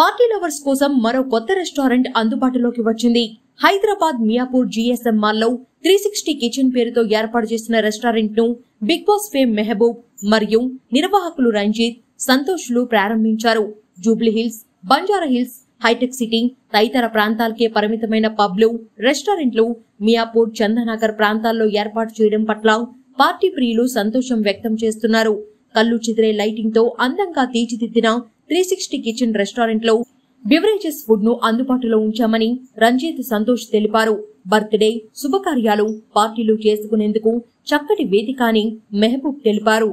Party lovers కోసం మరో కొత్త రెస్టారెంట్ అందుబాటులోకి వచ్చింది. హైదరాబాద్ మియాపూర్ జీఎస్ఎం మాల్లో 360 కిచెన్ పేరుతో ఏర్పాటు చేసిన రెస్టారెంట్ ను బిగ్ బాస్ ఫేమ్ మెహబూబ్ మరియు నిర్వాహకులు రంజిత్, సంతోష్లు ప్రారంభించారు. జూబ్లీ హిల్స్, బంజారా హిల్స్, హైటెక్ సిటీ తదితర ప్రాంతాలకే పరిమితమైన పబ్లు, రెస్టారెంట్లు మియాపూర్, చందనగర్ ప్రాంతాల్లో ఏర్పాటు చేయడం పట్ల పార్టీ ప్రియులు సంతోషం వ్యక్తం చేస్తున్నారు. కళ్ళు చెదిరే లైటింగ్ తో అందంగా తీర్చిదిద్దిన 360 కిచెన్ రెస్టారెంట్ లో బివరేజెస్ ఫుడ్ ను అందుబాటులో ఉంచామని రంజిత్, సంతోష్ తెలిపారు. బర్త్డే, శుభకార్యాలు, పార్టీలు చేసుకునేందుకు చక్కటి వేదిక అని మెహబూబ్ తెలిపారు.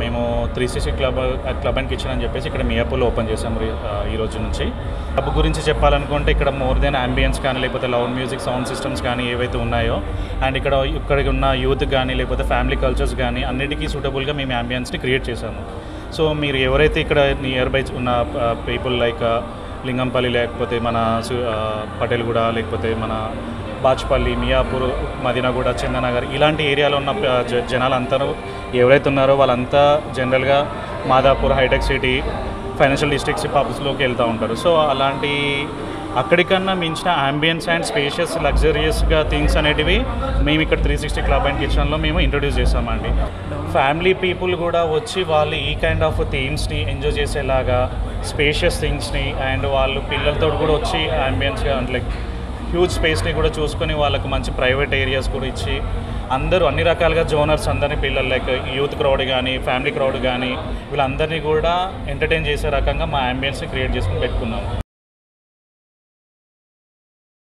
మేము 360 క్లబ్ అండ్ కిచెన్ అని చెప్పేసి ఇక్కడ మియాపూర్లో ఓపెన్ చేసాము ఈ రోజు నుంచి. క్లబ్ గురించి చెప్పాలనుకుంటే ఇక్కడ మోర్ దెన్ అంబియన్స్ కానీ, లేకపోతే లౌడ్ మ్యూజిక్, సౌండ్ సిస్టమ్స్ కానీ ఏవైతే ఉన్నాయో, అండ్ ఇక్కడ ఉన్న యూత్ కానీ, లేకపోతే ఫ్యామిలీ కల్చర్స్ కానీ అన్నిటికీ సూటబుల్గా మేము అంబియన్స్ని క్రియేట్ చేసాము. సో మీరు ఎవరైతే ఇక్కడ నియర్ బై ఉన్న పీపుల్ లైక్ లింగంపల్లి, లేకపోతే మన పటేల్గూడ, లేకపోతే మన బాచ్పల్లి, మియాపూర్, మదీనాగూడ, చందనగర్ ఇలాంటి ఏరియాలో ఉన్న జనాలందరూ ఎవరైతే ఉన్నారో వాళ్ళంతా జనరల్గా Madhapur, hitech city, financial districts పబ్స్లోకి వెళ్తూ ఉంటారు. సో అలాంటి అక్కడికన్నా మించిన అంబియన్స్ అండ్ స్పేషియస్, లగ్జరియస్గా థింగ్స్ అనేటివి మేము ఇక్కడ 360 క్లబ్ అండ్ కిచెన్లో మేము ఇంట్రొడ్యూస్ చేస్తామండి. ఫ్యామిలీ పీపుల్ కూడా వచ్చి వాళ్ళు ఈ కైండ్ ఆఫ్ థీమ్స్ని ఎంజాయ్ చేసేలాగా స్పేషియస్ థింగ్స్ని, అండ్ వాళ్ళు పిల్లలతో కూడా వచ్చి అంబియన్స్గా లైక్ హ్యూజ్ స్పేస్ని కూడా చూసుకొని వాళ్ళకు మంచి ప్రైవేట్ ఏరియాస్ కూడా ఇచ్చి అందరూ అన్ని రకాలుగా జోనర్స్ అందరినీ పిల్లలు లైక్ యూత్ క్రౌడ్ కానీ, ఫ్యామిలీ క్రౌడ్ కానీ వీళ్ళందరినీ కూడా ఎంటర్టైన్ చేసే రకంగా మా అంబియన్స్ని క్రియేట్ చేసుకుని పెట్టుకున్నాము.